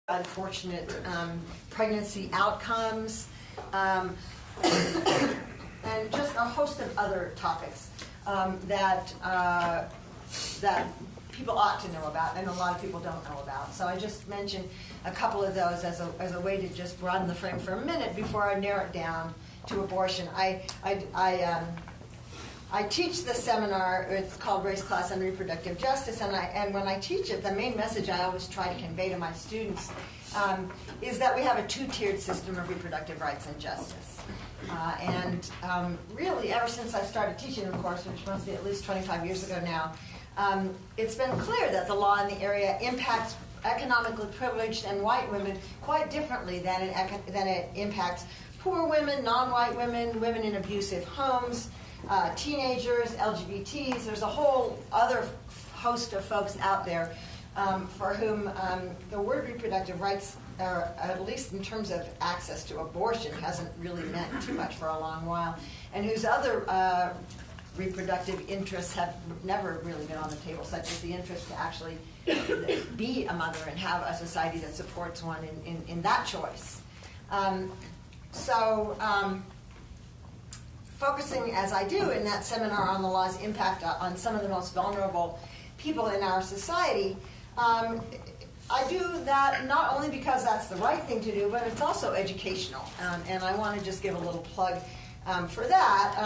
unfortunate pregnancy outcomes, and just a host of other topics that people ought to know about, and a lot of people don't know about. So I just mentioned a couple of those as a way to just broaden the frame for a minute before I narrow it down to abortion. I teach the seminar. It's called Race, Class, and Reproductive Justice, and when I teach it, the main message I always try to convey to my students is that we have a two-tiered system of reproductive rights and justice. Really, ever since I started teaching the course, which must be at least 25 years ago now, it's been clear that the law in the area impacts economically privileged and white women quite differently than it impacts poor women, non-white women, women in abusive homes, teenagers, LGBTs. There's a whole other host of folks out there for whom the word reproductive rights, at least in terms of access to abortion, hasn't really meant too much for a long while, and whose other reproductive interests have never really been on the table, such as the interest to actually be a mother and have a society that supports one in that choice. Focusing, as I do in that seminar on the law's impact on some of the most vulnerable people in our society, I do that not only because that's the right thing to do, but it's also educational. And I want to just give a little plug for that.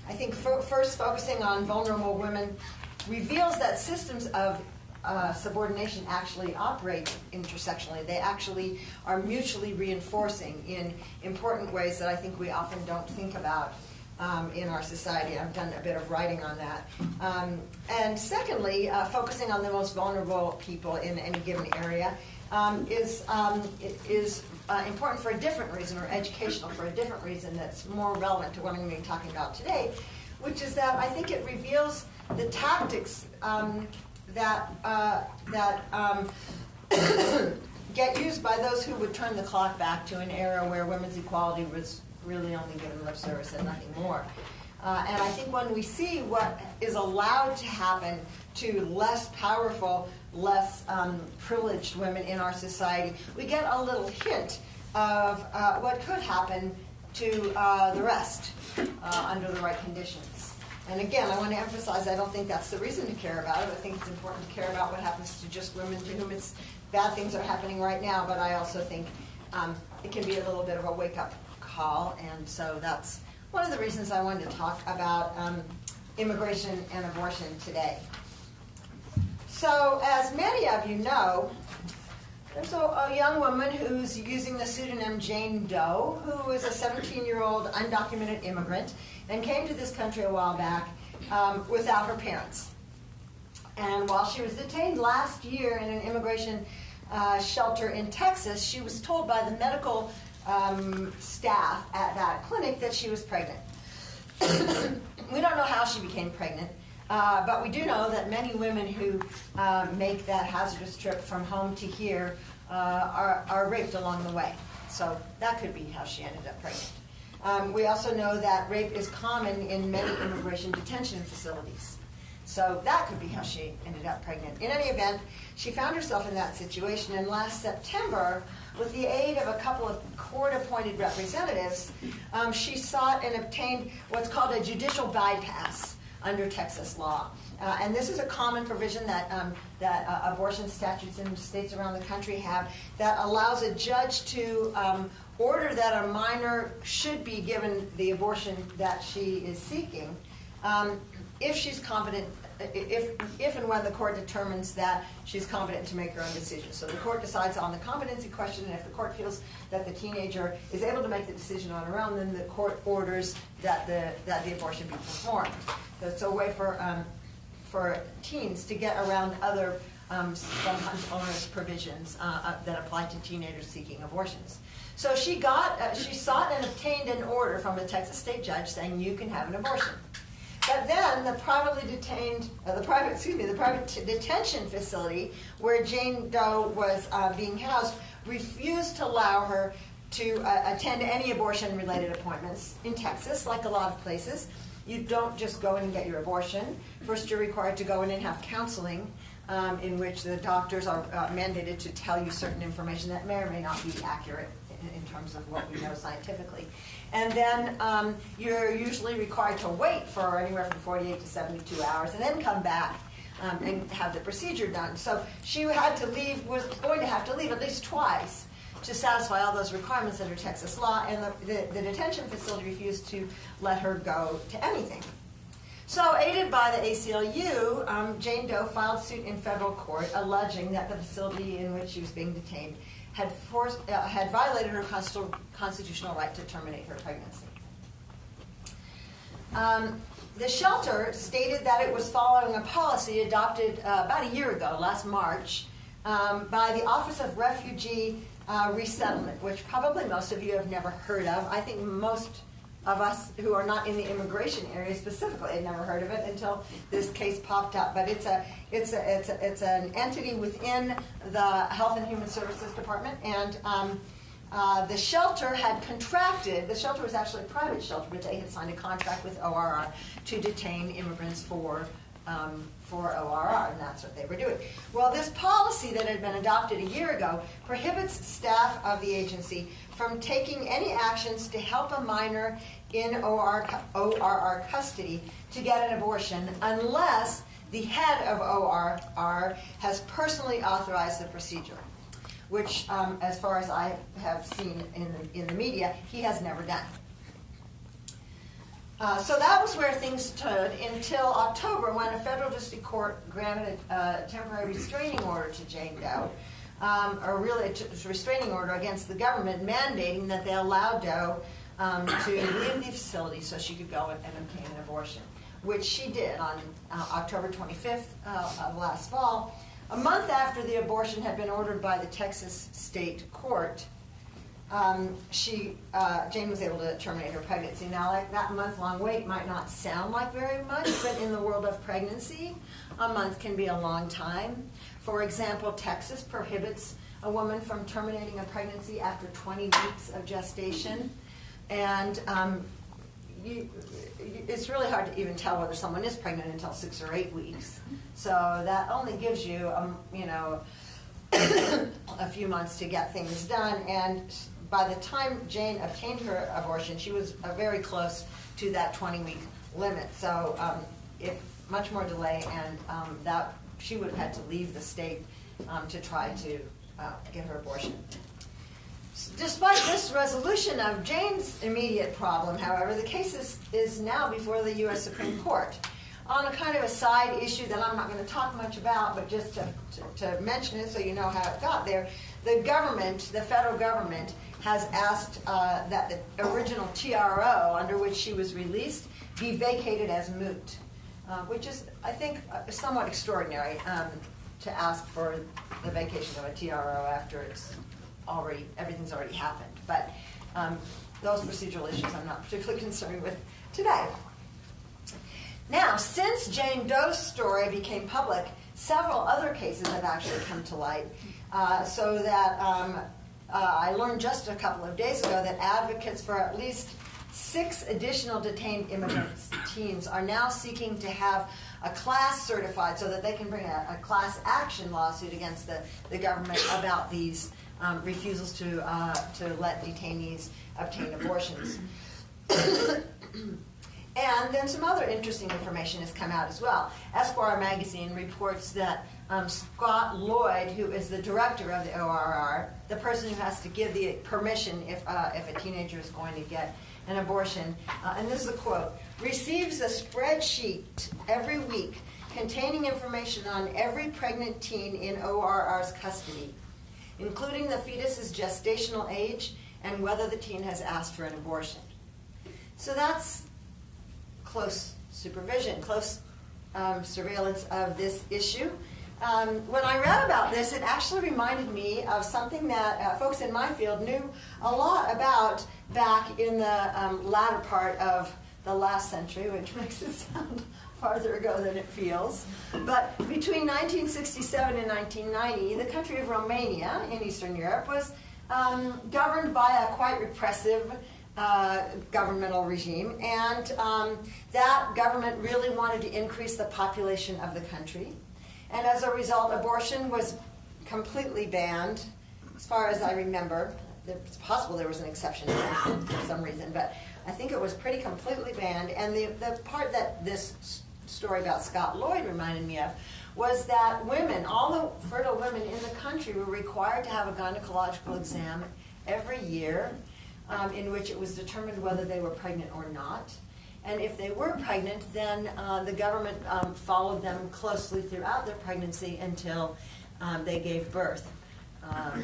I think first focusing on vulnerable women reveals that systems of subordination actually operate intersectionally. They actually are mutually reinforcing in important ways that I think we often don't think about in our society. I've done a bit of writing on that. And secondly, focusing on the most vulnerable people in any given area is important for a different reason, or educational for a different reason that's more relevant to what I'm going to be talking about today, which is that I think it reveals the tactics that get used by those who would turn the clock back to an era where women's equality was really only given lip service and nothing more. And I think when we see what is allowed to happen to less powerful, less privileged women in our society, we get a little hint of what could happen to the rest under the right conditions. And again, I want to emphasize, I don't think that's the reason to care about it. I think it's important to care about what happens to just women to whom bad things are happening right now, but I also think it can be a little bit of a wake-up call, and so that's one of the reasons I wanted to talk about immigration and abortion today. So, as many of you know, there's a young woman who's using the pseudonym Jane Doe, who is a 17-year-old undocumented immigrant and came to this country a while back without her parents. And while she was detained last year in an immigration shelter in Texas, she was told by the medical staff at that clinic that she was pregnant. We don't know how she became pregnant, but we do know that many women who make that hazardous trip from home to here are raped along the way. So that could be how she ended up pregnant. We also know that rape is common in many immigration detention facilities. So that could be how she ended up pregnant. In any event, she found herself in that situation, and last September, with the aid of a couple of court-appointed representatives, she sought and obtained what's called a judicial bypass under Texas law. And this is a common provision that abortion statutes in states around the country have that allows a judge to order that a minor should be given the abortion that she is seeking if she's competent, if and when the court determines that she's competent to make her own decision. So the court decides on the competency question, and if the court feels that the teenager is able to make the decision on her own, then the court orders that the abortion be performed. So it's a way for teens to get around other sometimes onerous provisions that apply to teenagers seeking abortions. So she sought and obtained an order from a Texas state judge saying you can have an abortion. But then the private detention facility where Jane Doe was being housed refused to allow her to attend any abortion-related appointments in Texas, like a lot of places. You don't just go in and get your abortion. First, you're required to go in and have counseling. in which the doctors are mandated to tell you certain information that may or may not be accurate in terms of what we know scientifically. And then you're usually required to wait for anywhere from 48 to 72 hours and then come back and have the procedure done. So she had to leave, was going to have to leave at least twice to satisfy all those requirements under Texas law, and the detention facility refused to let her go to anything. So, aided by the ACLU, Jane Doe filed suit in federal court alleging that the facility in which she was being detained had violated her constitutional right to terminate her pregnancy. The shelter stated that it was following a policy adopted about a year ago, last March, by the Office of Refugee Resettlement, which probably most of you have never heard of. I think most of us who are not in the immigration area specifically had never heard of it until this case popped up. But it's an entity within the Health and Human Services Department, and the shelter had contracted. The shelter was actually a private shelter, but they had signed a contract with ORR to detain immigrants for ORR, and that's what they were doing. Well, this policy that had been adopted a year ago prohibits staff of the agency from taking any actions to help a minor in ORR custody to get an abortion unless the head of ORR has personally authorized the procedure, which, as far as I have seen in the media, he has never done. So that was where things stood until October, when a federal district court granted a temporary restraining order to Jane Doe, or really a restraining order against the government, mandating that they allow Doe to leave the facility so she could go and obtain an abortion, which she did on October 25th of last fall. A month after the abortion had been ordered by the Texas state court, Jane was able to terminate her pregnancy. Now, like, that month-long wait might not sound like very much, but in the world of pregnancy, a month can be a long time. For example, Texas prohibits a woman from terminating a pregnancy after 20 weeks of gestation, and it's really hard to even tell whether someone is pregnant until 6 or 8 weeks. So that only gives you, a few months to get things done. And by the time Jane obtained her abortion, she was very close to that 20-week limit. So if much more delay, and that she would have had to leave the state to try to get her abortion. Despite this resolution of Jane's immediate problem, however, the case is now before the U.S. Supreme Court on a kind of a side issue that I'm not going to talk much about, but just to mention it so you know how it got there. The federal government, has asked that the original TRO under which she was released be vacated as moot, which is, I think, somewhat extraordinary to ask for the vacation of a TRO after everything's already happened. But those procedural issues I'm not particularly concerned with today. Now, since Jane Doe's story became public, several other cases have actually come to light, so that I learned just a couple of days ago that advocates for at least 6 additional detained immigrant teens are now seeking to have a class certified so that they can bring a class action lawsuit against the government about these refusals to let detainees obtain abortions. And then some other interesting information has come out as well. Esquire magazine reports that Scott Lloyd, who is the director of the ORR, the person who has to give the permission if a teenager is going to get an abortion, and this is a quote, receives a spreadsheet every week containing information on every pregnant teen in ORR's custody, including the fetus's gestational age and whether the teen has asked for an abortion. So that's close supervision, close surveillance of this issue. When I read about this, it actually reminded me of something that folks in my field knew a lot about back in the latter part of the last century, which makes it sound farther ago than it feels. But between 1967 and 1990, the country of Romania in Eastern Europe was governed by a quite repressive governmental regime, and that government really wanted to increase the population of the country. And as a result, abortion was completely banned, as far as I remember. It's possible there was an exception for some reason, but I think it was pretty completely banned. And the part that this story about Scott Lloyd reminded me of was that women, all the fertile women in the country, were required to have a gynecological exam every year in which it was determined whether they were pregnant or not. And if they were pregnant, then the government followed them closely throughout their pregnancy until they gave birth,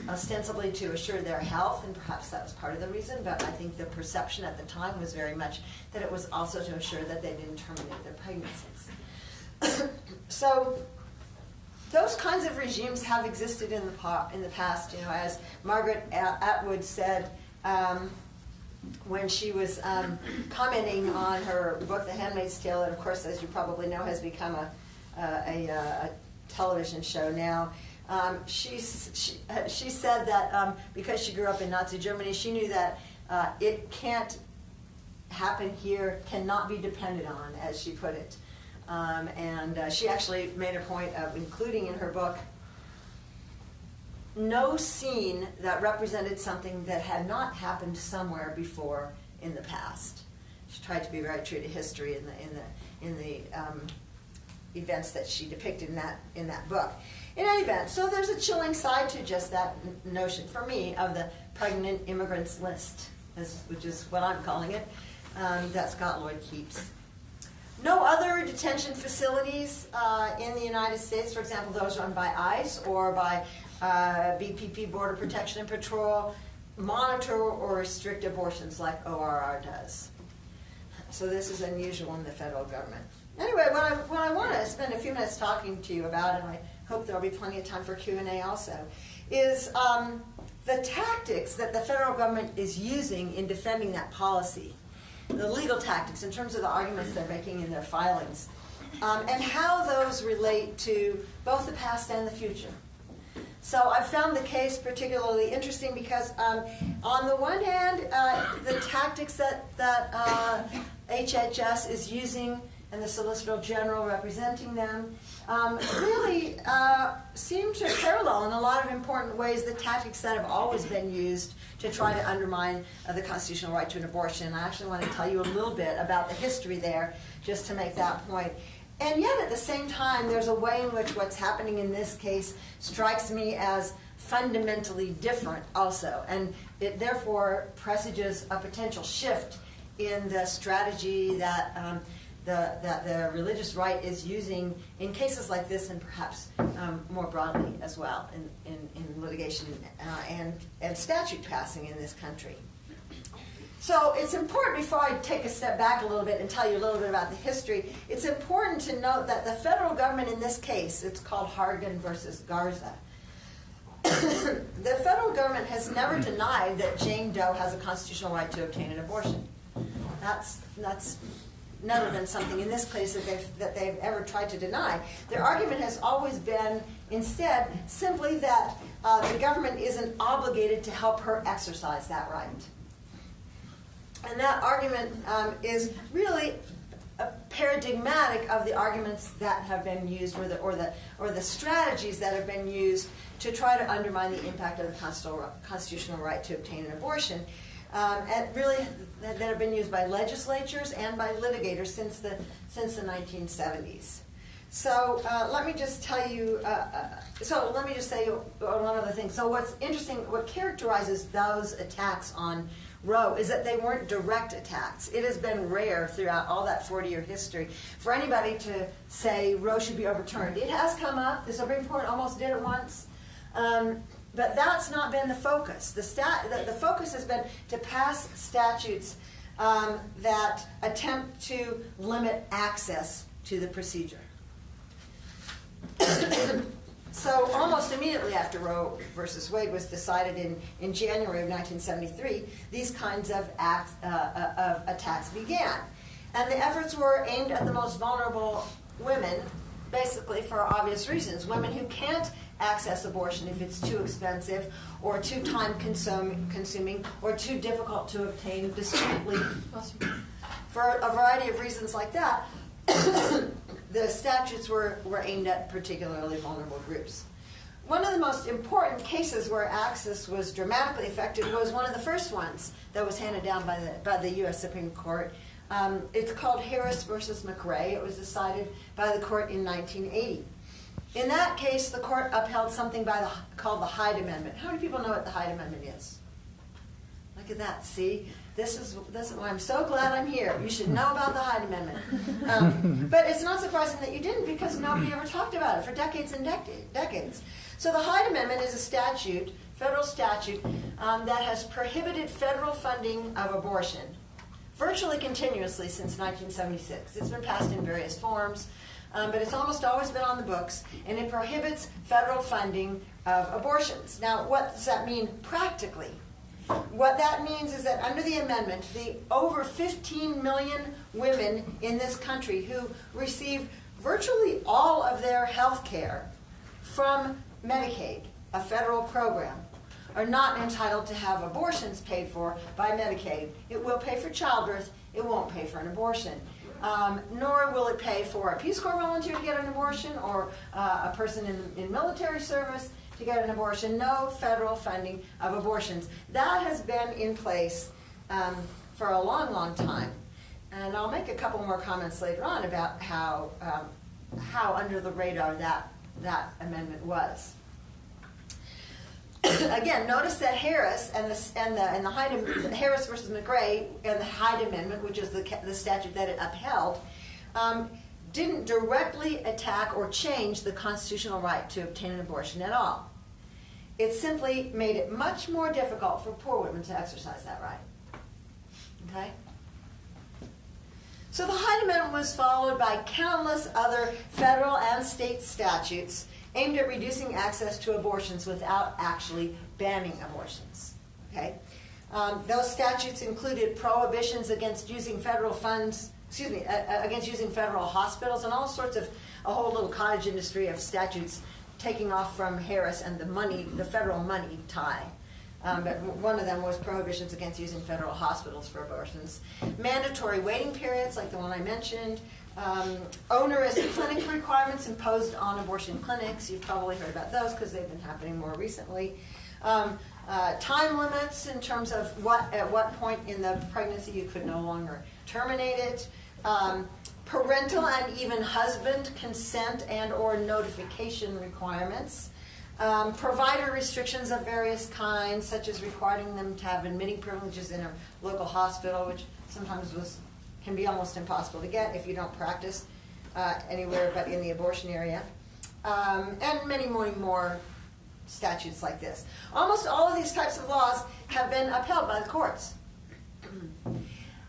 ostensibly to assure their health, and perhaps that was part of the reason, but I think the perception at the time was very much that it was also to assure that they didn't terminate their pregnancies. So those kinds of regimes have existed in the past, you know, as Margaret Atwood said when she was commenting on her book, The Handmaid's Tale, that, of course, as you probably know, has become a television show now. She said that because she grew up in Nazi Germany, she knew that it can't happen here, cannot be depended on, as she put it. And she actually made a point of including in her book no scene that represented something that had not happened somewhere before in the past. She tried to be very true to history in the events that she depicted in that book. In any event, so there's a chilling side to just that notion, for me, of the pregnant immigrants list, which is what I'm calling it, that Scott Lloyd keeps. No other detention facilities in the United States, for example, those run by ICE or by BPP, Border Protection and Patrol, monitor or restrict abortions like ORR does. So this is unusual in the federal government. Anyway, what I want to spend a few minutes talking to you about, and I hope there'll be plenty of time for Q&A also, is the tactics that the federal government is using in defending that policy, the legal tactics in terms of the arguments they're making in their filings, and how those relate to both the past and the future. So I found the case particularly interesting because on the one hand, the tactics that HHS is using and the Solicitor General representing them really seem to parallel in a lot of important ways the tactics that have always been used to try to undermine the constitutional right to an abortion. I actually want to tell you a little bit about the history there just to make that point. And yet at the same time, there's a way in which what's happening in this case strikes me as fundamentally different also. And it therefore presages a potential shift in the strategy that the religious right is using in cases like this, and perhaps more broadly as well in litigation and statute passing in this country. So it's important, before I take a step back a little bit and tell you a little bit about the history, it's important to note that the federal government in this case, it's called Hargan versus Garza, the federal government has never denied that Jane Doe has a constitutional right to obtain an abortion. That's never been something in this case that they've ever tried to deny. Their argument has always been, instead, simply that the government isn't obligated to help her exercise that right. And that argument is really paradigmatic of the arguments that have been used, or the strategies that have been used to try to undermine the impact of the constitutional right to obtain an abortion, and really that have been used by legislatures and by litigators since the 1970s. So let me just tell you. Let me just say one other thing. So what's interesting, what characterizes those attacks on Roe is that they weren't direct attacks. It has been rare throughout all that 40-year history for anybody to say Roe should be overturned. It has come up. The Supreme Court almost did it once. But that's not been the focus. The focus has been to pass statutes that attempt to limit access to the procedure. So almost immediately after Roe versus Wade was decided in January of 1973, these kinds of attacks began. And the efforts were aimed at the most vulnerable women, basically for obvious reasons. Women who can't access abortion if it's too expensive or too time-consuming or too difficult to obtain discreetly. For a variety of reasons like that, the statutes were aimed at particularly vulnerable groups. One of the most important cases where access was dramatically affected was one of the first ones that was handed down by the U.S. Supreme Court. It's called Harris versus McRae. It was decided by the court in 1980. In that case, the court upheld something called the Hyde Amendment. How many people know what the Hyde Amendment is? Look at that. See, this is why I'm so glad I'm here. You should know about the Hyde Amendment. But it's not surprising that you didn't, because nobody ever talked about it for decades and decades. So the Hyde Amendment is a statute, federal statute, that has prohibited federal funding of abortion virtually continuously since 1976. It's been passed in various forms, but it's almost always been on the books, and it prohibits federal funding of abortions. Now, what does that mean practically? What that means is that under the amendment, the over 15 million women in this country who receive virtually all of their health care from Medicaid, a federal program, are not entitled to have abortions paid for by Medicaid. It will pay for childbirth. It won't pay for an abortion. Nor will it pay for a Peace Corps volunteer to get an abortion, or a person in military service to get an abortion. No federal funding of abortions. That has been in place for a long, long time. And I'll make a couple more comments later on about how under the radar that amendment was. Again, notice that Harris and the Harris versus McRae and the Hyde Amendment, which is the statute that it upheld, didn't directly attack or change the constitutional right to obtain an abortion at all. It simply made it much more difficult for poor women to exercise that right. Okay? So the Hyde Amendment was followed by countless other federal and state statutes aimed at reducing access to abortions without actually banning abortions. Okay? Those statutes included prohibitions against using federal funds, against using federal hospitals, and all sorts of a whole little cottage industry of statutes taking off from Harris and the federal money tie. But one of them was prohibitions against using federal hospitals for abortions. Mandatory waiting periods, like the one I mentioned. Onerous clinic requirements imposed on abortion clinics. You've probably heard about those because they've been happening more recently. Time limits in terms of at what point in the pregnancy you could no longer terminate it. Parental and even husband consent and or notification requirements. Provider restrictions of various kinds, such as requiring them to have admitting privileges in a local hospital, which sometimes can be almost impossible to get if you don't practice anywhere but in the abortion area. And many more statutes like this. Almost all of these types of laws have been upheld by the courts.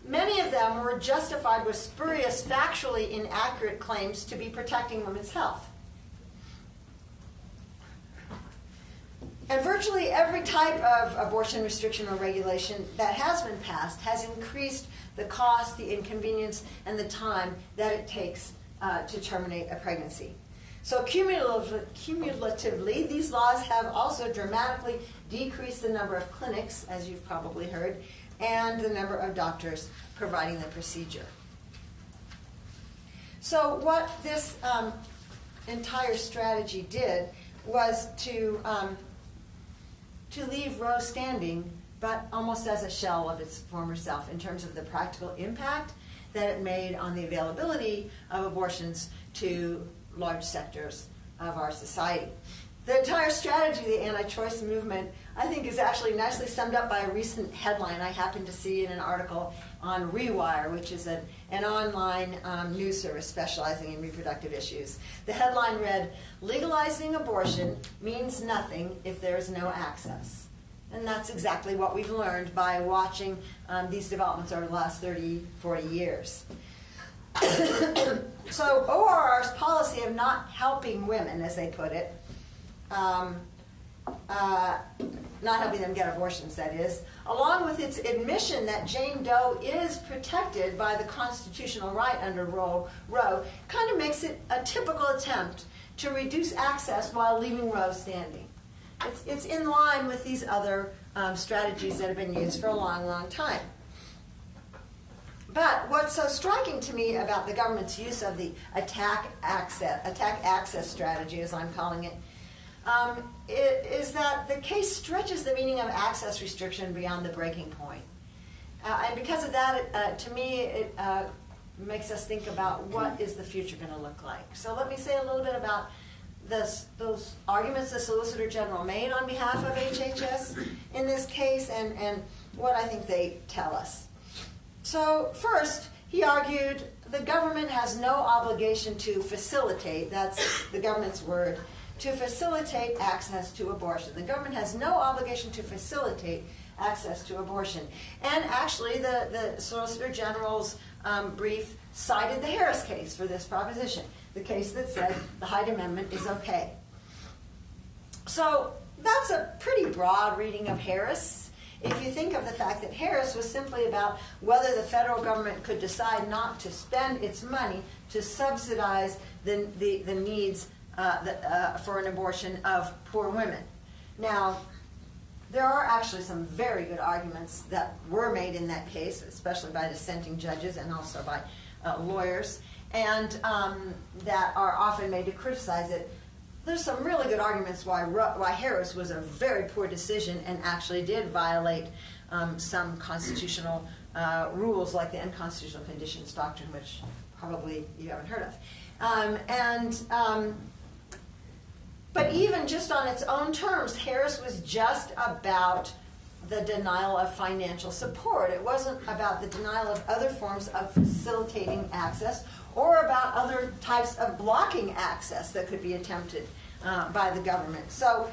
Many of them were justified with spurious, factually inaccurate claims to be protecting women's health. And virtually every type of abortion restriction or regulation that has been passed has increased the cost, the inconvenience, and the time that it takes to terminate a pregnancy. So cumulatively, these laws have also dramatically decreased the number of clinics, as you've probably heard, and the number of doctors providing the procedure. So what this entire strategy did was to leave Roe standing, but almost as a shell of its former self in terms of the practical impact that it made on the availability of abortions to large sectors of our society. The entire strategy of the anti-choice movement, I think, is actually nicely summed up by a recent headline I happened to see in an article on Rewire, which is an online news service specializing in reproductive issues. The headline read, "Legalizing abortion means nothing if there's no access." And that's exactly what we've learned by watching these developments over the last 30, 40 years. So ORR's policy of not helping women, as they put it, not helping them get abortions, that is, along with its admission that Jane Doe is protected by the constitutional right under Roe, kind of makes it a typical attempt to reduce access while leaving Roe standing. It's in line with these other strategies that have been used for a long, long time. But what's so striking to me about the government's use of the attack access strategy, as I'm calling it, is that the case stretches the meaning of access restriction beyond the breaking point. And because of that, to me, it makes us think about what is the future going to look like. So let me say a little bit about those arguments the Solicitor General made on behalf of HHS in this case and what I think they tell us. So first, he argued the government has no obligation to facilitate, that's the government's word, to facilitate access to abortion. The government has no obligation to facilitate access to abortion. And actually, the Solicitor General's brief cited the Harris case for this proposition, the case that said the Hyde Amendment is okay. So that's a pretty broad reading of Harris. If you think of the fact that Harris was simply about whether the federal government could decide not to spend its money to subsidize the needs for an abortion of poor women. Now, there are actually some very good arguments that were made in that case, especially by dissenting judges and also by lawyers, and that are often made to criticize it. There's some really good arguments why Harris was a very poor decision and actually did violate some constitutional rules, like the unconstitutional conditions doctrine, which probably you haven't heard of. But even just on its own terms, Harris was just about the denial of financial support. It wasn't about the denial of other forms of facilitating access or about other types of blocking access that could be attempted by the government. So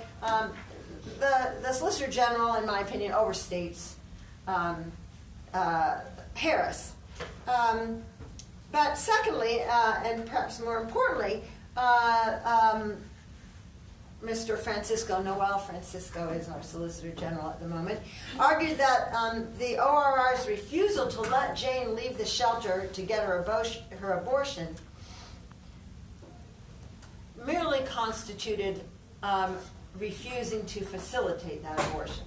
the Solicitor General, in my opinion, overstates Harris. But secondly, and perhaps more importantly, Mr. Noel Francisco is our Solicitor General at the moment, argued that the ORR's refusal to let Jane leave the shelter to get her abortion merely constituted refusing to facilitate that abortion.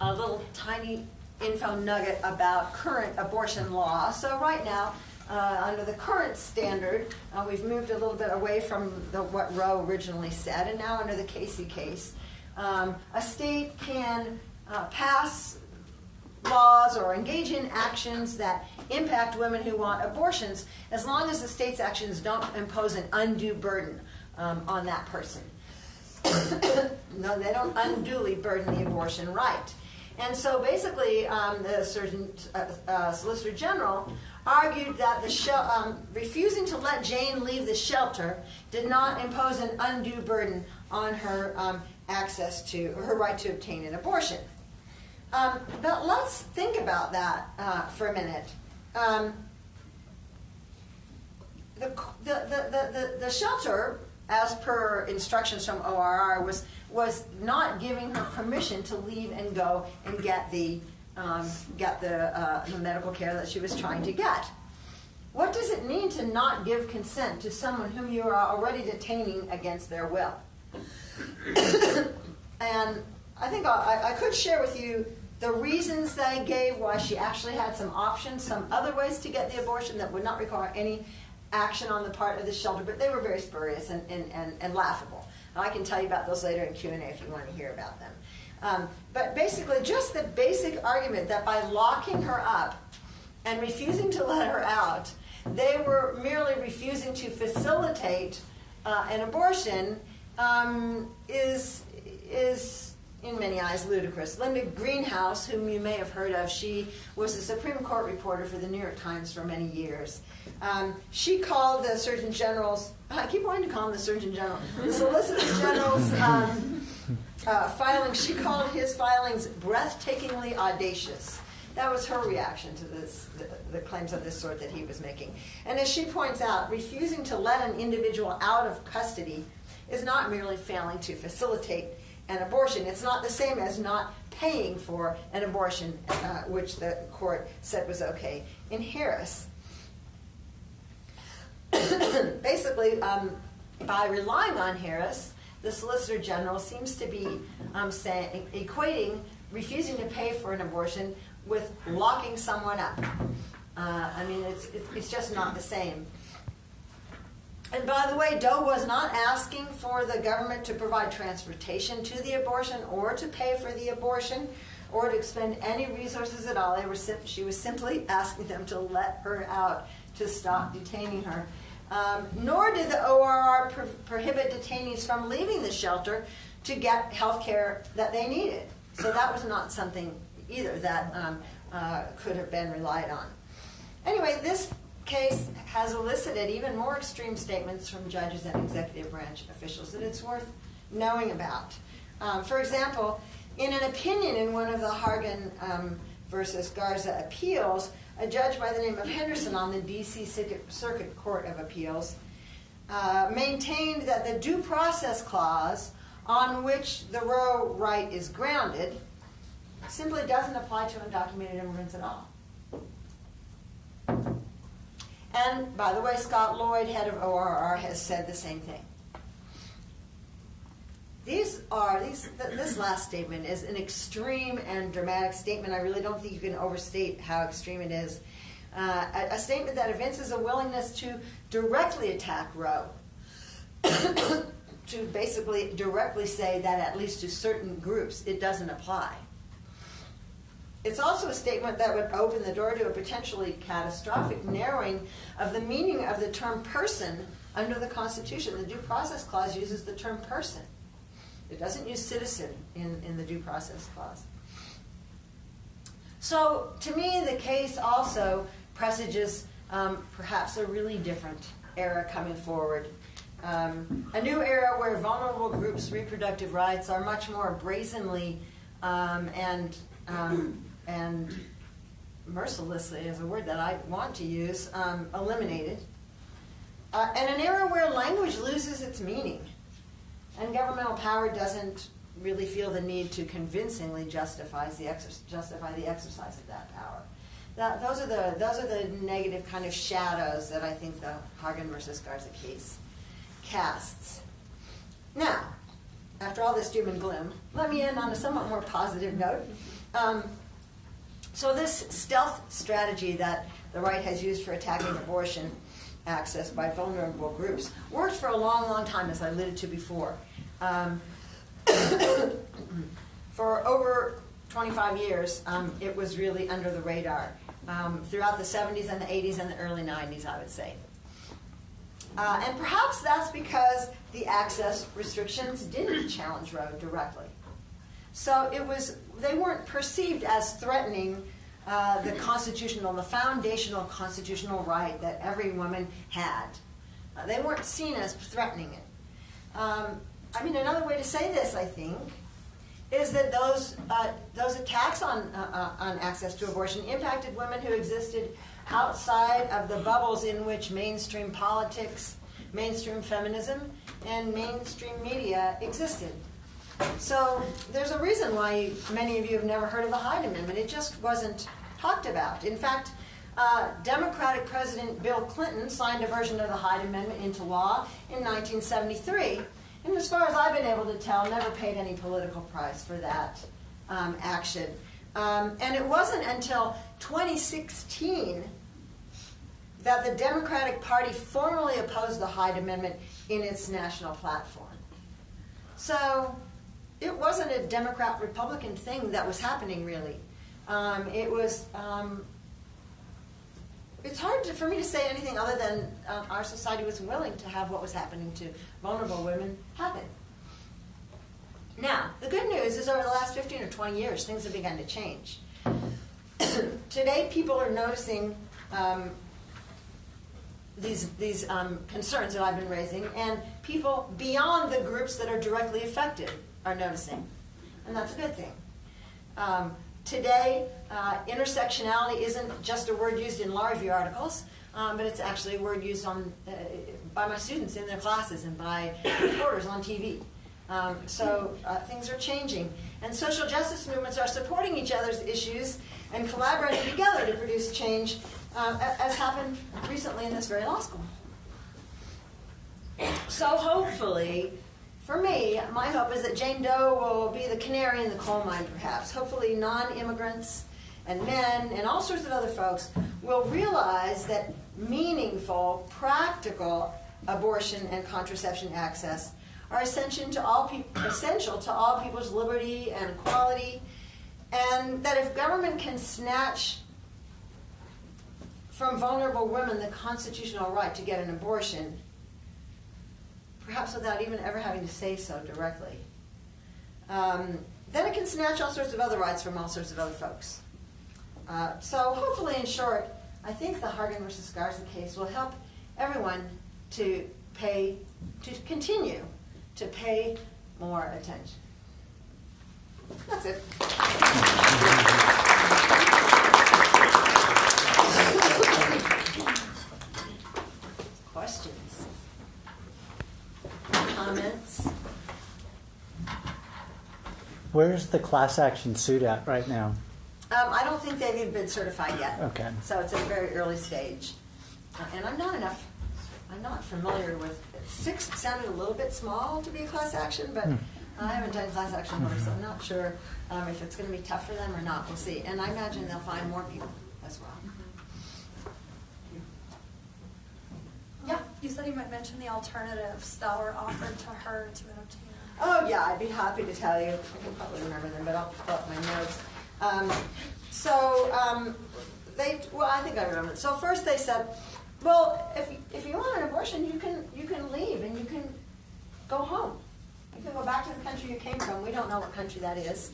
A little tiny info nugget about current abortion law. So right now, under the current standard, we've moved a little bit away from what Roe originally said, and now under the Casey case, a state can pass laws or engage in actions that impact women who want abortions as long as the state's actions don't impose an undue burden on that person. No, they don't unduly burden the abortion right. And so basically, the Solicitor General argued that refusing to let Jane leave the shelter did not impose an undue burden on her access to her right to obtain an abortion. But let's think about that for a minute. The shelter, as per instructions from ORR, was not giving her permission to leave and go and get the medical care that she was trying to get. What does it mean to not give consent to someone whom you are already detaining against their will? And I think I could share with you the reasons they gave why she actually had some options, some other ways to get the abortion that would not require any action on the part of the shelter, but they were very spurious and laughable. And I can tell you about those later in Q&A if you want to hear about them. But basically, just the basic argument that by locking her up and refusing to let her out, they were merely refusing to facilitate an abortion is in many eyes ludicrous. Linda Greenhouse, whom you may have heard of, she was a Supreme Court reporter for the New York Times for many years. She called the Surgeon General's, I keep wanting to call him the Surgeon General, the Solicitor General's filings, she called his filings breathtakingly audacious. That was her reaction to the claims of this sort that he was making. And as she points out, refusing to let an individual out of custody is not merely failing to facilitate an abortion. It's not the same as not paying for an abortion, which the court said was okay in Harris. Basically, by relying on Harris, the Solicitor General seems to be equating refusing to pay for an abortion with locking someone up. I mean, it's just not the same. And by the way, Doe was not asking for the government to provide transportation to the abortion or to pay for the abortion or to expend any resources at all. She was simply asking them to let her out, to stop detaining her. Nor did the ORR prohibit detainees from leaving the shelter to get health care that they needed. So that was not something either that could have been relied on. Anyway, this case has elicited even more extreme statements from judges and executive branch officials that it's worth knowing about. For example, in an opinion in one of the Hargan versus Garza appeals, a judge by the name of Henderson on the D.C. Circuit Court of Appeals maintained that the due process clause on which the Roe right is grounded simply doesn't apply to undocumented immigrants at all. And, by the way, Scott Lloyd, head of ORR, has said the same thing. This last statement is an extreme and dramatic statement. I really don't think you can overstate how extreme it is. A statement that evinces a willingness to directly attack Roe, to basically directly say that at least to certain groups it doesn't apply. It's also a statement that would open the door to a potentially catastrophic narrowing of the meaning of the term person under the Constitution. The Due Process Clause uses the term person. It doesn't use citizen in the Due Process Clause. So, to me, the case also presages perhaps a really different era coming forward. A new era where vulnerable groups' reproductive rights are much more brazenly and mercilessly, is a word that I want to use, eliminated. And an era where language loses its meaning, and governmental power doesn't really feel the need to convincingly justify the exercise of that power. Those are the negative kind of shadows that I think the Hargan versus Garza case casts. Now, after all this doom and gloom, let me end on a somewhat more positive note. So this stealth strategy that the right has used for attacking abortion access by vulnerable groups worked for a long, long time, as I alluded to before. For over 25 years, it was really under the radar. Throughout the 70s and the 80s and the early 90s, I would say. And perhaps that's because the access restrictions didn't challenge Roe directly. So they weren't perceived as threatening the foundational constitutional right that every woman had. They weren't seen as threatening it. Another way to say this, I think, is that those attacks on access to abortion impacted women who existed outside of the bubbles in which mainstream politics, mainstream feminism, and mainstream media existed. So there's a reason why many of you have never heard of the Hyde Amendment. It just wasn't talked about. In fact, Democratic President Bill Clinton signed a version of the Hyde Amendment into law in 1973, and as far as I've been able to tell, never paid any political price for that action. And it wasn't until 2016 that the Democratic Party formally opposed the Hyde Amendment in its national platform. So it wasn't a Democrat-Republican thing that was happening, really. It's hard for me to say anything other than our society was willing to have what was happening to vulnerable women happen. Now, the good news is over the last 15 or 20 years, things have begun to change. Today, people are noticing these concerns that I've been raising, and people beyond the groups that are directly affected are noticing, and that's a good thing. Today, intersectionality isn't just a word used in law review articles, but it's actually a word used by my students in their classes and by reporters on TV. So things are changing. And social justice movements are supporting each other's issues and collaborating together to produce change, as happened recently in this very law school. So hopefully, for me, my hope is that Jane Doe will be the canary in the coal mine, perhaps. Hopefully non-immigrants and men and all sorts of other folks will realize that meaningful, practical abortion and contraception access are essential to all people's liberty and equality, and that if government can snatch from vulnerable women the constitutional right to get an abortion, perhaps without even ever having to say so directly, then it can snatch all sorts of other rights from all sorts of other folks. So hopefully, in short, I think the Hargan versus Garza case will help everyone to continue to pay more attention. That's it. Questions? Comments? Where's the class action suit at right now? I don't think they've even been certified yet. Okay. So it's at a very early stage. And I'm not familiar with, 6 sounded a little bit small to be a class action, but I haven't done class action work, so I'm not sure if it's going to be tough for them or not. We'll see. And I imagine they'll find more people as well. Yeah? You said you might mention the alternatives that were offered to her to obtain. Oh, yeah, I'd be happy to tell you. I can probably remember them, but I'll pull up my notes. I think I remember. So first they said, well, if you want an abortion, you can leave and you can go home. You can go back to the country you came from. We don't know what country that is.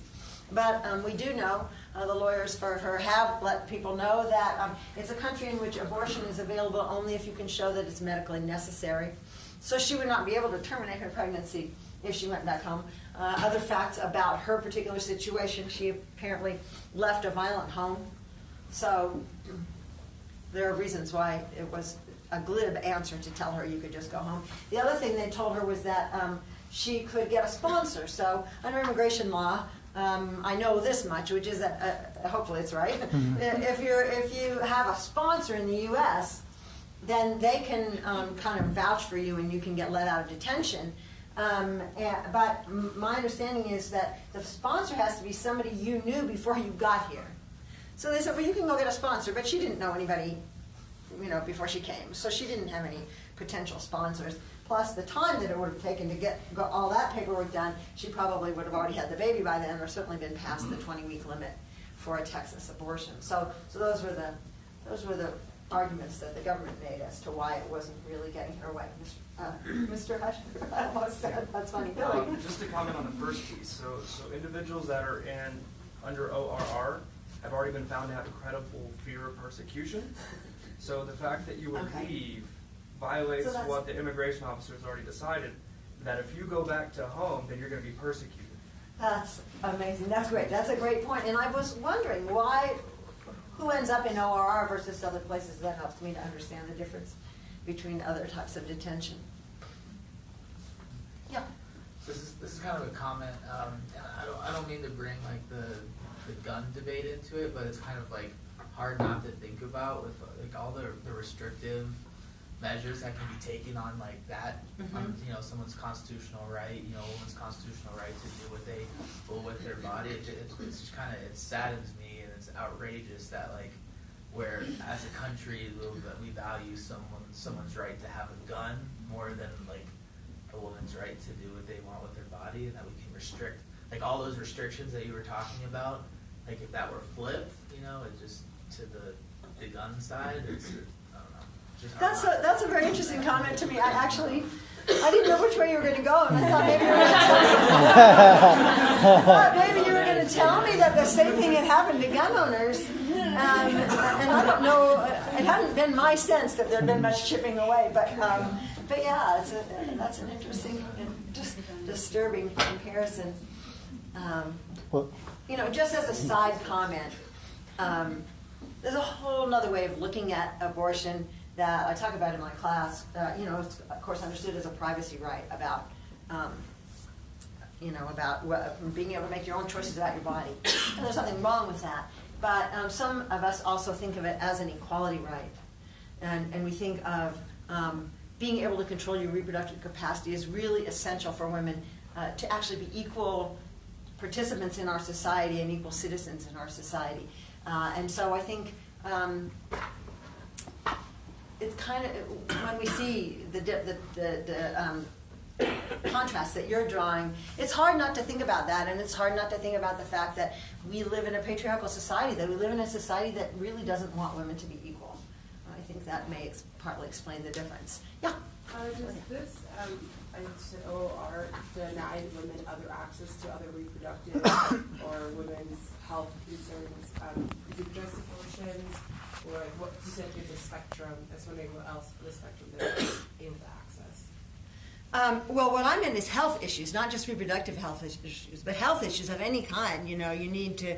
But we do know, the lawyers for her have let people know that it's a country in which abortion is available only if you can show that it's medically necessary. So she would not be able to terminate her pregnancy if she went back home. Other facts about her particular situation, she apparently left a violent home. So there are reasons why it was a glib answer to tell her you could just go home. The other thing they told her was that she could get a sponsor. So under immigration law, I know this much, which is that hopefully it's right. If you have a sponsor in the U.S., then they can kind of vouch for you, and you can get let out of detention. But my understanding is that the sponsor has to be somebody you knew before you got here. So they said, well, you can go get a sponsor, but she didn't know anybody, before she came. So she didn't have any potential sponsors. Plus the time that it would have taken to get all that paperwork done, she probably would have already had the baby by then, or certainly been past the 20-week limit for a Texas abortion. So those were the arguments that the government made as to why it wasn't really getting her way. Mr. Hush, I almost said, that's funny. Just to comment on the first piece, so individuals that are under ORR have already been found to have a credible fear of persecution. So the fact that you would leave violates what the immigration officers already decided, that if you go back to home, then you're going to be persecuted. That's amazing. That's great. That's a great point. And I was wondering who ends up in ORR versus other places. That helps me to understand the difference between other types of detention. Yeah. This is kind of a comment, and I don't mean to bring like the gun debate into it, but it's kind of like hard not to think about with like all the restrictive measures that can be taken on like that, someone's constitutional right, woman's constitutional right to do what they will with their body. It's just kind of, it saddens me, and it's outrageous that like, where as a country we value someone's right to have a gun more than like a woman's right to do what they want with their body, and that we can restrict like all those restrictions that you were talking about. Like if that were flipped, it just to the gun side, it's That's a very interesting comment to me. I didn't know which way you were going to go, and I thought maybe you were going to tell me that the same thing had happened to gun owners. And I don't know. It hadn't been my sense that there had been much chipping away, but yeah, that's an interesting and just disturbing comparison. Just as a side comment, there's a whole other way of looking at abortion that I talk about in my class. It's of course understood as a privacy right about being able to make your own choices about your body. And there's nothing wrong with that. But some of us also think of it as an equality right. And we think of being able to control your reproductive capacity is really essential for women to actually be equal participants in our society and equal citizens in our society. And so I think it's kind of, when we see the contrast that you're drawing, it's hard not to think about that, and it's hard not to think about the fact that we live in a patriarchal society, that we live in a society that really doesn't want women to be equal. I think that may partly explain the difference. Yeah? Does this OR deny women other access to other reproductive or women's health concerns? Is it just abortions, or what? You said there's a spectrum. I was wondering what else on the spectrum they're able to access. Well, what I meant is health issues, not just reproductive health issues, but health issues of any kind. You know, you need to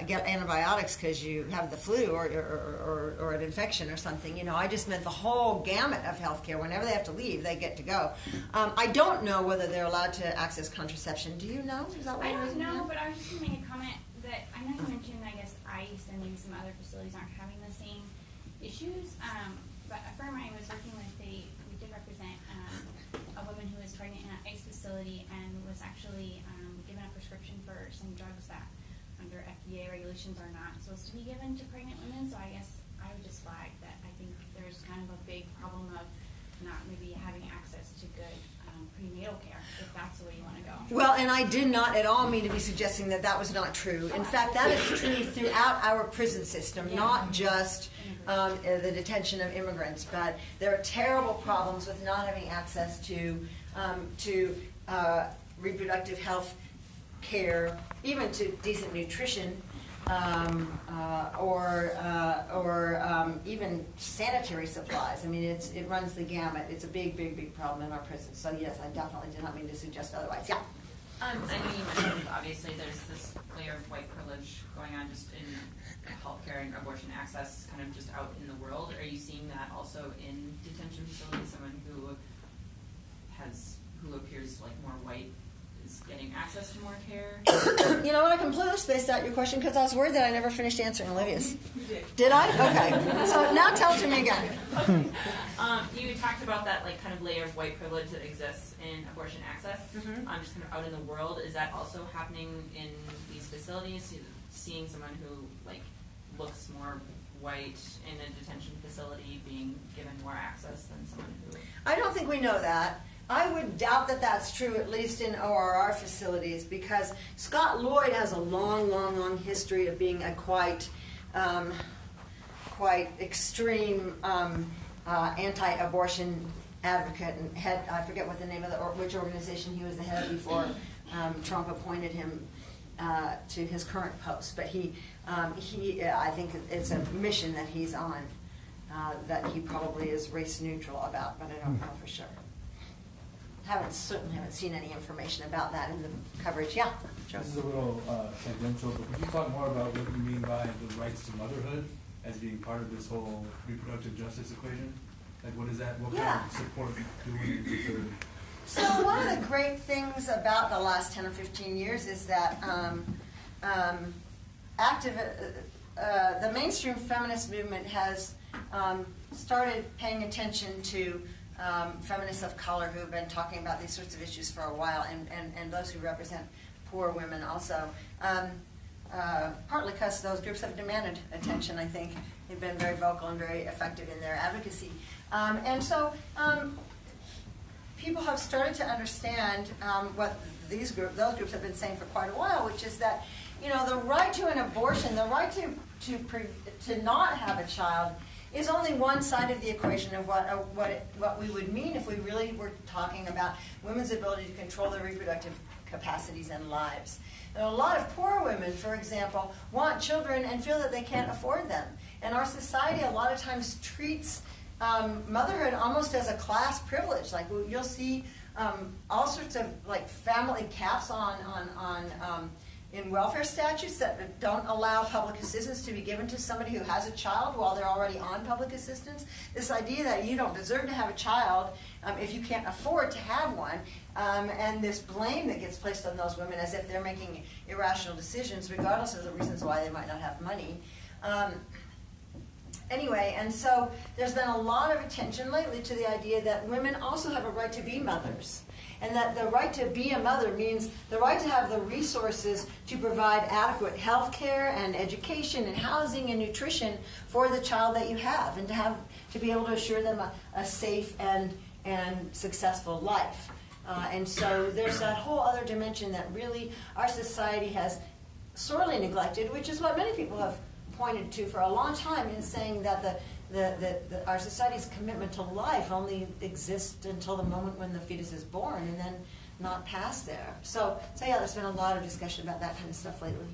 get antibiotics because you have the flu or an infection or something. You know, I just meant the whole gamut of healthcare. Whenever they have to leave, they get to go. I don't know whether they're allowed to access contraception. Do you know? Is that what I you're don't know, at? but I was just going to make a comment that I know you mentioned, I guess, ICE and maybe some other facilities aren't having the same issues. But a friend of mine was working with, we did represent a woman who was pregnant in an ICE facility and was actually given a prescription for some drugs that under FDA regulations are not supposed to be given to pregnant women. So I guess I would just flag that I think there's kind of a big problem of not maybe having access to good prenatal care, if that's the way you want to go. Well, and I did not at all mean to be suggesting that that was not true. In fact, that is true throughout our prison system, not just the detention of immigrants, but there are terrible problems with not having access to reproductive health care, even to decent nutrition, or even sanitary supplies. I mean, it runs the gamut. It's a big, big, big problem in our prisons. So yes, I definitely did not mean to suggest otherwise. Yeah. I know you mentioned, obviously, there's this layer of white privilege going on just in healthcare and abortion access, kind of just out in the world. Are you seeing that also in detention facilities? Someone who appears like more white is getting access to more care? You know what? I completely spaced out your question because I was worried that I never finished answering Olivia's. You did. Did I? Okay. So now tell it to me again. You talked about that like kind of layer of white privilege that exists in abortion access. Just kind of out in the world. Is that also happening in these facilities? Seeing someone who like looks more white in a detention facility being given more access than someone who... I don't think we know that. I would doubt that that's true, at least in ORR facilities, because Scott Lloyd has a long, long, long history of being a quite extreme anti-abortion advocate and head. I forget what the name of which organization he was the head of before Trump appointed him to his current post. But I think it's a mission that he's on that he probably is race neutral about, but I don't know for sure. Certainly haven't seen any information about that in the coverage. Yeah, Joe. This is a little tangential, but could you talk more about what you mean by the rights to motherhood as being part of this whole reproductive justice equation? Like, what is that? What kind of support do we deserve? So one of the great things about the last 10 or 15 years is that the mainstream feminist movement has started paying attention to feminists of color who have been talking about these sorts of issues for a while, and those who represent poor women also. Partly because those groups have demanded attention, I think. They've been very vocal and very effective in their advocacy. And so people have started to understand what those groups have been saying for quite a while, which is that, you know, the right to an abortion, the right to not have a child, is only one side of the equation of what we would mean if we really were talking about women's ability to control their reproductive capacities and lives. And a lot of poor women, for example, want children and feel that they can't afford them. And our society a lot of times treats motherhood almost as a class privilege. Like, you'll see all sorts of like family caps in welfare statutes that don't allow public assistance to be given to somebody who has a child while they're already on public assistance. This idea that you don't deserve to have a child if you can't afford to have one, and this blame that gets placed on those women as if they're making irrational decisions regardless of the reasons why they might not have money. Anyway, and so there's been a lot of attention lately to the idea that women also have a right to be mothers. And that the right to be a mother means the right to have the resources to provide adequate health care and education and housing and nutrition for the child that you have, and to be able to assure them a safe and successful life. And so there's that whole other dimension that really our society has sorely neglected, which is what many people have pointed to for a long time in saying that our society's commitment to life only exists until the moment when the fetus is born, and then not past there. So yeah, there's been a lot of discussion about that kind of stuff lately.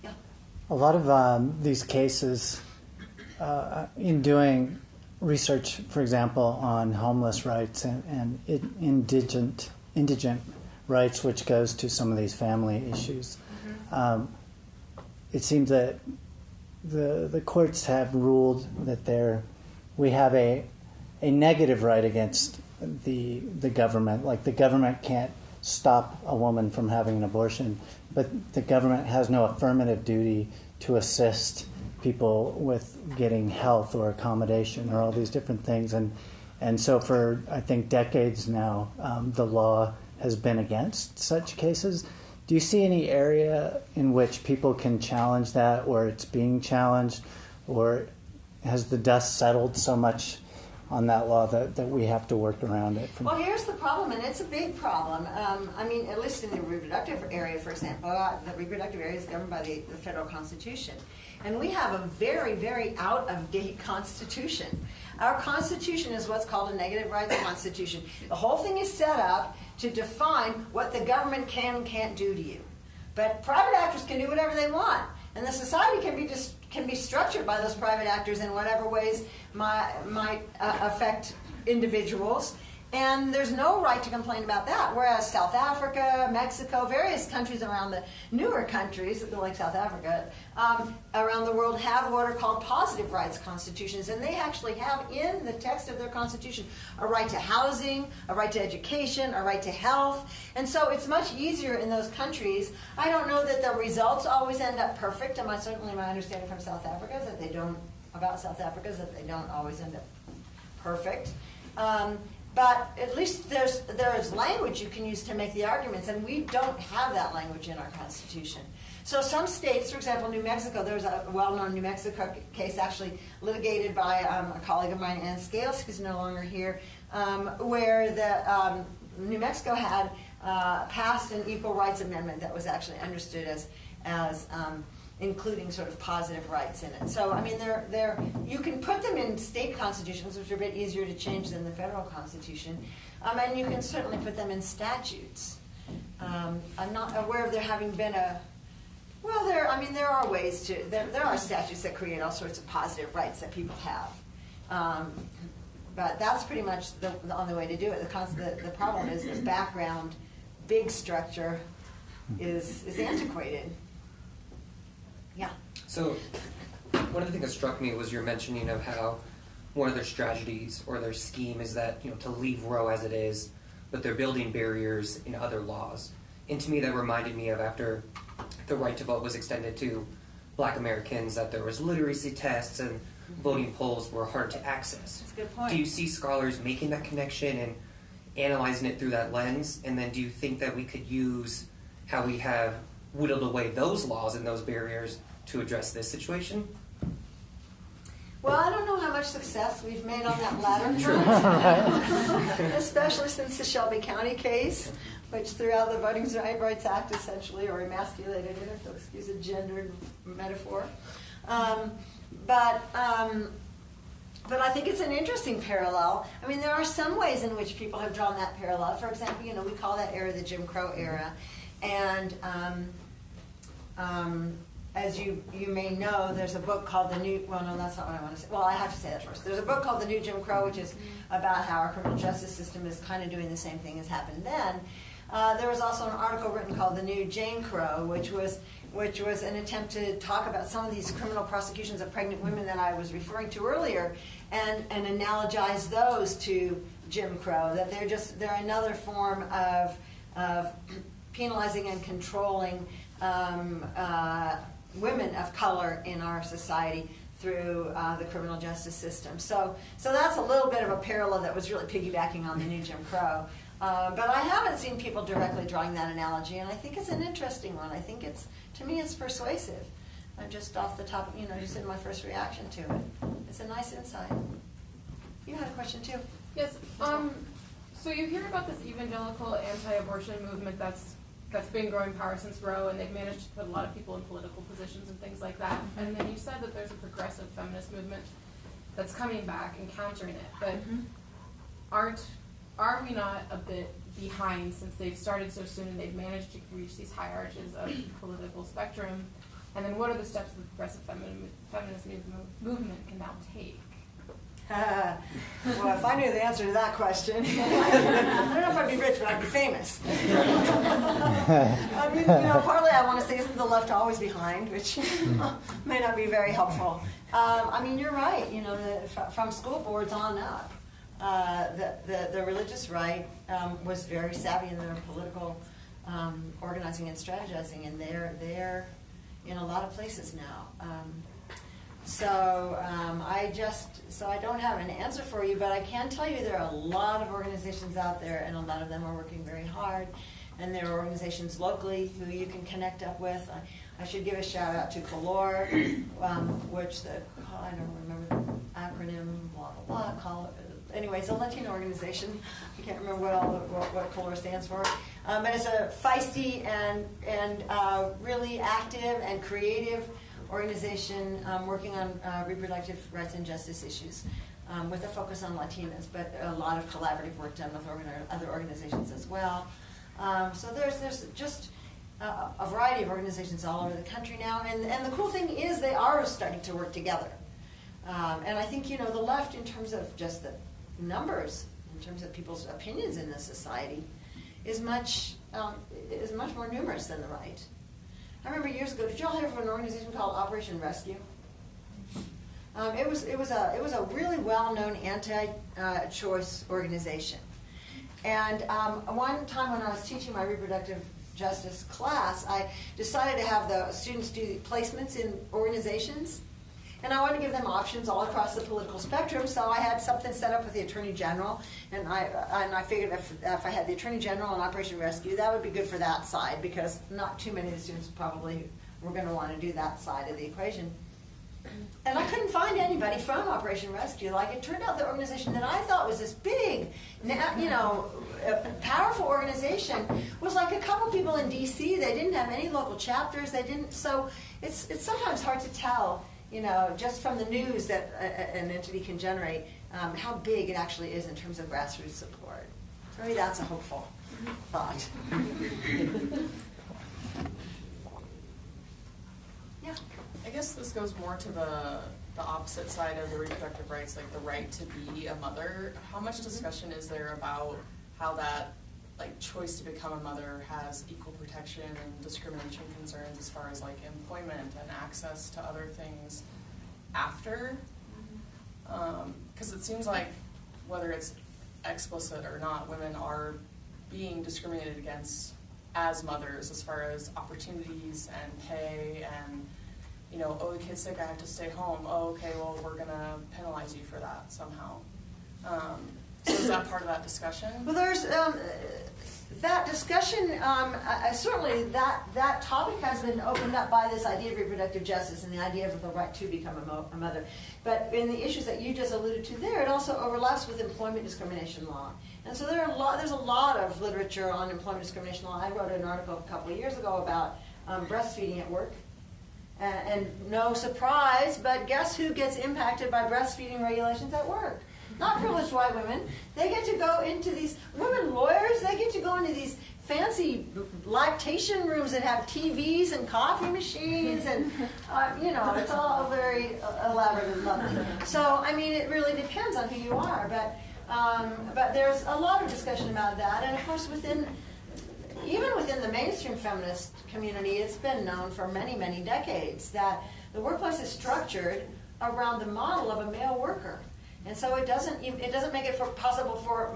Yeah. A lot of these cases, in doing research, for example, on homeless rights and indigent rights, which goes to some of these family issues, it seems that the courts have ruled that we have a negative right against the government. Like, the government can't stop a woman from having an abortion, but the government has no affirmative duty to assist people with getting health or accommodation or all these different things. And so for, I think, decades now, the law has been against such cases. Do you see any area in which people can challenge that, or it's being challenged, or has the dust settled so much on that law that we have to work around it? Well, here's the problem, and it's a big problem. I mean, at least in the reproductive area, for example, the reproductive area is governed by the federal Constitution. And we have a very, very out-of-date Constitution. Our Constitution is what's called a negative rights Constitution. The whole thing is set up to define what the government can and can't do to you. But private actors can do whatever they want. And the society can be structured by those private actors in whatever ways might affect individuals. And there's no right to complain about that. Whereas South Africa, Mexico, various countries around the newer countries, like South Africa, around the world have what are called positive rights constitutions. And they actually have in the text of their constitution a right to housing, a right to education, a right to health. And so it's much easier in those countries. I don't know that the results always end up perfect. And certainly my understanding from South Africa is that they don't always end up perfect. But at least there is language you can use to make the arguments, and we don't have that language in our Constitution. So some states, for example, New Mexico, there was a well-known New Mexico case actually litigated by a colleague of mine, Ann Scales, who's no longer here, where New Mexico had passed an equal rights amendment that was actually understood as including sort of positive rights in it. So, I mean, you can put them in state constitutions, which are a bit easier to change than the federal Constitution, and you can certainly put them in statutes. I'm not aware of there having been there are ways to, there are statutes that create all sorts of positive rights that people have. But that's pretty much the only way to do it. The problem is the background, big structure is antiquated. Yeah. So one of the things that struck me was your mentioning of how one of their strategies or their scheme is that, to leave Roe as it is, but they're building barriers in other laws. And to me, that reminded me of after the right to vote was extended to Black Americans, that there was literacy tests and voting polls were hard to access. That's a good point. Do you see scholars making that connection and analyzing it through that lens? And then do you think that we could use how we have whittled away those laws and those barriers to address this situation? Well, I don't know how much success we've made on that latter front, especially since the Shelby County case, which threw out the Voting Rights Act essentially, or emasculated it, if you'll excuse a gendered metaphor. But I think it's an interesting parallel. I mean, there are some ways in which people have drawn that parallel. For example, we call that era the Jim Crow era. And as you may know, there's a book called The New, well, no, that's not what I want to say. Well, I have to say that first. There's a book called The New Jim Crow, which is about how our criminal justice system is kind of doing the same thing as happened then. There was also an article written called The New Jane Crow, which was an attempt to talk about some of these criminal prosecutions of pregnant women that I was referring to earlier, and analogize those to Jim Crow, that they're another form of penalizing and controlling women of color in our society through the criminal justice system. So that's a little bit of a parallel that was really piggybacking on the new Jim Crow. But I haven't seen people directly drawing that analogy, and I think it's an interesting one. I think to me, it's persuasive. I'm just off the top, just in my first reaction to it. It's a nice insight. You had a question too. Yes. So you hear about this evangelical anti-abortion movement that's been growing power since Roe, and they've managed to put a lot of people in political positions and things like that. And then you said that there's a progressive feminist movement that's coming back and countering it. But are we not a bit behind, since they've started so soon and they've managed to reach these high arches of the political spectrum? And then what are the steps the progressive feminist movement can now take? Well, if I knew the answer to that question, I don't know if I'd be rich, but I'd be famous. I mean, partly I want to say, isn't the left always behind, which may not be very helpful. I mean, you're right. From school boards on up, the religious right was very savvy in their political organizing and strategizing, and they're in a lot of places now. So I don't have an answer for you, but I can tell you there are a lot of organizations out there, and a lot of them are working very hard. And there are organizations locally who you can connect up with. I should give a shout out to COLOR, which I don't remember the acronym, blah, blah, blah. Anyway, it's a Latino organization. I can't remember what COLOR stands for. But it's a feisty and really active and creative organization working on reproductive rights and justice issues with a focus on Latinas, but a lot of collaborative work done with other organizations as well. So there's just a variety of organizations all over the country now, and the cool thing is they are starting to work together. And I think the left, in terms of just the numbers, in terms of people's opinions in this society, is much more numerous than the right. I remember years ago, did you all hear of an organization called Operation Rescue? It was a really well-known anti-choice organization. And one time when I was teaching my reproductive justice class, I decided to have the students do placements in organizations. And I wanted to give them options all across the political spectrum, so I had something set up with the Attorney General, and I figured if I had the Attorney General and Operation Rescue, that would be good for that side, because not too many of the students probably were going to want to do that side of the equation. And I couldn't find anybody from Operation Rescue. Like, it turned out the organization that I thought was this big, powerful organization was like a couple people in D.C. They didn't have any local chapters. So it's sometimes hard to tell, just from the news that an entity can generate, how big it actually is in terms of grassroots support. For me, that's a hopeful thought. Yeah. I guess this goes more to the opposite side of the reproductive rights, like the right to be a mother. How much discussion is there about how that choice to become a mother has equal protection and discrimination concerns as far as employment and access to other things after? Because it seems like whether it's explicit or not, women are being discriminated against as mothers as far as opportunities and pay and, oh, the kid's sick, I have to stay home. Oh, okay, well, we're going to penalize you for that somehow. So is that part of that discussion? Well, there's that discussion, certainly that topic has been opened up by this idea of reproductive justice and the idea of the right to become a mother. But in the issues that you just alluded to there, it also overlaps with employment discrimination law. And so there's a lot of literature on employment discrimination law. I wrote an article a couple of years ago about breastfeeding at work. And no surprise, but guess who gets impacted by breastfeeding regulations at work? Not privileged white women. They get to go into these, women lawyers, they get to go into these fancy lactation rooms that have TVs and coffee machines and, it's all very elaborate and lovely. So, it really depends on who you are. But there's a lot of discussion about that. And, of course, even within the mainstream feminist community, it's been known for many, many decades that the workplace is structured around the model of a male worker. And so it doesn't make it possible for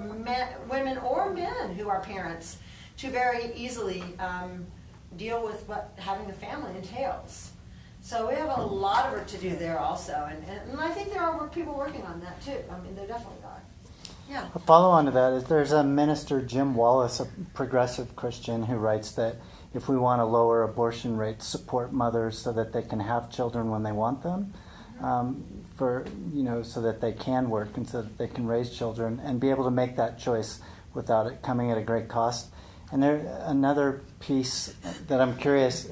women or men who are parents to very easily deal with what having a family entails. So we have a lot of work to do there also, and I think there are people working on that too. I mean, there definitely are. Yeah. A follow-on to that is there's a minister, Jim Wallace, a progressive Christian, who writes that if we want to lower abortion rates, support mothers so that they can have children when they want them, so that they can work and so that they can raise children and be able to make that choice without it coming at a great cost. And there another piece that I'm curious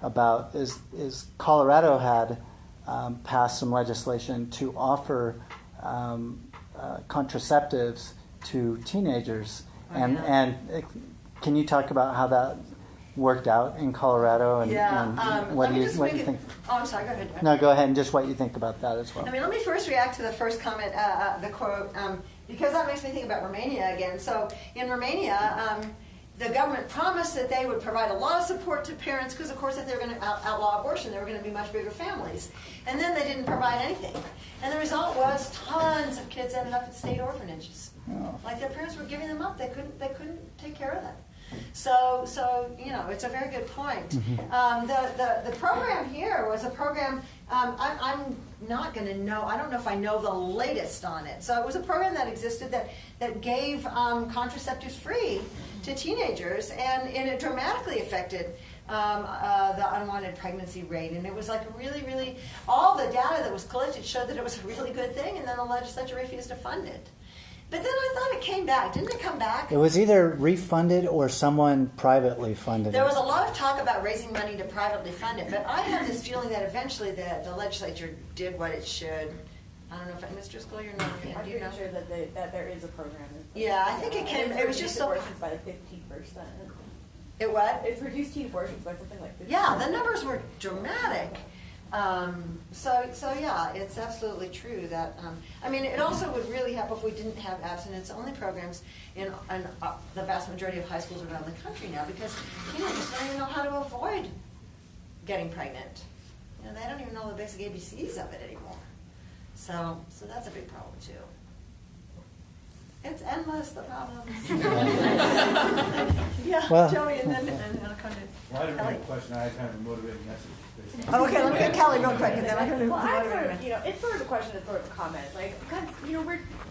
about is Colorado had passed some legislation to offer contraceptives to teenagers, and can you talk about how that worked out in Colorado and what do you think? Oh, I'm sorry. Go ahead. No, go ahead and just what you think about that as well. I mean, let me first react to the first comment, the quote, because that makes me think about Romania again. So in Romania, the government promised that they would provide a lot of support to parents because, of course, if they were going to outlaw abortion, there were going to be much bigger families. And then they didn't provide anything. And the result was tons of kids ended up in state orphanages. Oh. Like their parents were giving them up. They couldn't take care of them. So it's a very good point. Mm-hmm. The program here was a program. I'm not going to know. I don't know if I know the latest on it. So it was a program that existed that gave contraceptives free to teenagers, and it dramatically affected the unwanted pregnancy rate. And it was like really, really, all the data that was collected showed that it was a really good thing, and then the legislature refused to fund it. But then I thought it came back. Didn't it come back? It was either refunded or someone privately funded There it. was a lot of talk about raising money to privately fund it, but I have this feeling that eventually the legislature did what it should. I don't know if Mr. Driscoll, you're not. I'm pretty sure that there is a program. Yeah, I think it came. It was just so. Abortions by 15%. It what? It's reduced teen abortions by something like 15%. Yeah, the numbers were dramatic. So yeah, it's absolutely true that, I mean, it also would really help if we didn't have abstinence-only programs in the vast majority of high schools around the country now, because teenagers don't even know how to avoid getting pregnant. You know, they don't even know the basic ABCs of it anymore. So that's a big problem too. It's endless, the problems. Yeah, Well, Joey, and then I'll come to Well, I didn't Kelly. have a question. I had kind of a motivating message. basically. Oh, okay, let me get Kelly real quick, and then I can. Well, I sort of, it's sort of a question, it's sort of a comment. Like, because,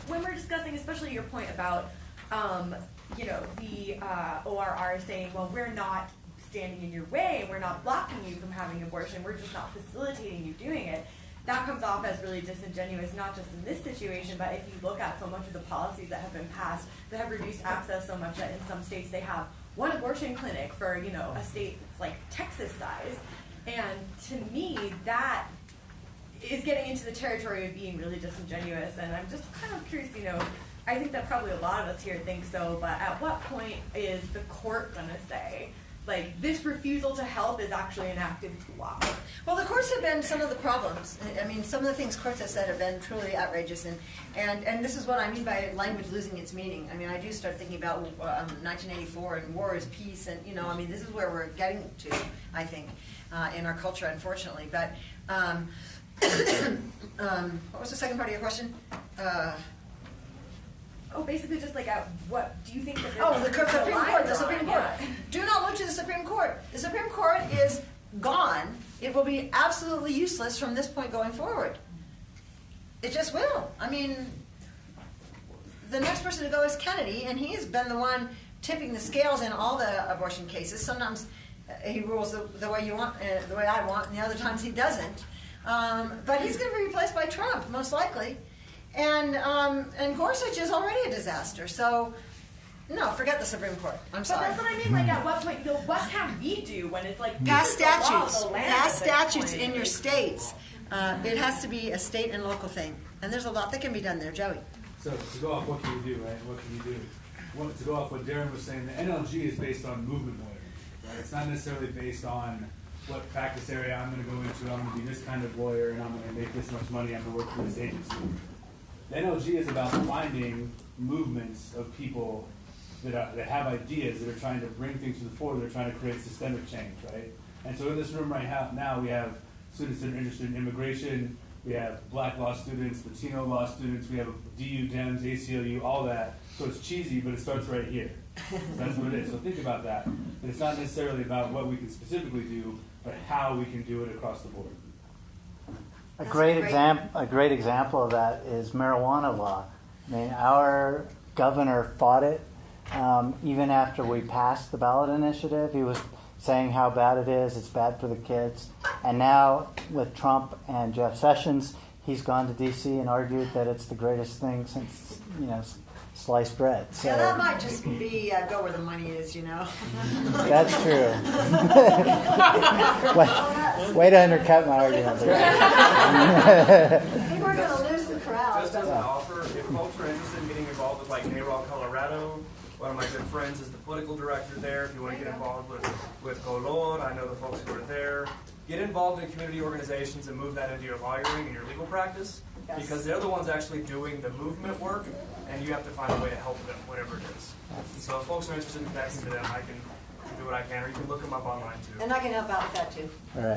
when we're discussing, especially your point about, the ORR saying, well, we're not standing in your way, and we're not blocking you from having abortion, we're just not facilitating you doing it. That comes off as really disingenuous, not just in this situation, but if you look at so much of the policies that have been passed that have reduced access so much that in some states they have one abortion clinic for, a state like Texas size. And to me, that is getting into the territory of being really disingenuous. And I'm just kind of curious, I think that probably a lot of us here think so, but at what point is the court going to say, like, this refusal to help is actually an act of law? Well, the courts have been some of the problems. I mean, some of the things courts have said have been truly outrageous, and this is what I mean by language losing its meaning. I mean, I do start thinking about 1984 and war is peace, and this is where we're getting to, I think, in our culture, unfortunately. But what was the second part of your question? Basically just like, what do you think that The Supreme Court, the Supreme Court. Do not look to the Supreme Court. The Supreme Court is gone. It will be absolutely useless from this point going forward. It just will. I mean, the next person to go is Kennedy, and he's been the one tipping the scales in all the abortion cases. Sometimes he rules the way you want, the way I want, and the other times he doesn't. But he's going to be replaced by Trump, most likely. And Gorsuch is already a disaster. So, no, forget the Supreme Court. I'm sorry. But that's what I mean. Like, at what point, what can we do when it's like Pass this is the law of statutes. the land Pass at this statutes point? in your states. It has to be a state and local thing. And there's a lot that can be done there, Joey. So to go off, what can you do, right? What can you do? To go off what Darren was saying, the NLG is based on movement lawyering, right? It's not necessarily based on what practice area I'm going to go into. I'm going to be this kind of lawyer, and I'm going to make this much money. I'm going to work for this agency. The NLG is about finding movements of people that have ideas, that are trying to bring things to the fore, that are trying to create systemic change, right? And so in this room right now, we have students that are interested in immigration, we have black law students, Latino law students, we have DU, Dems, ACLU, all that. So it's cheesy, but it starts right here. That's what it is. So think about that. But it's not necessarily about what we can specifically do, but how we can do it across the board. A great example of that is marijuana law. I mean, our governor fought it even after we passed the ballot initiative. He was saying how bad it is, it's bad for the kids. And now with Trump and Jeff Sessions, he's gone to D.C. and argued that it's the greatest thing since, sliced bread. So Yeah, that might just be go where the money is, that's true. way to undercut my argument. I think we're going to lose the crowd. Just as an offer, if folks are interested in getting involved with like NARAL Colorado, one of my good friends is the political director there. If you want to get involved with Color, I know the folks who are there. Get involved in community organizations and move that into your lawyering and your legal practice, because they're the ones actually doing the movement work, and you have to find a way to help them, whatever it is. And so if folks are interested in connecting to them, I can do what I can, or you can look them up online too. And I can help out with that too. All right.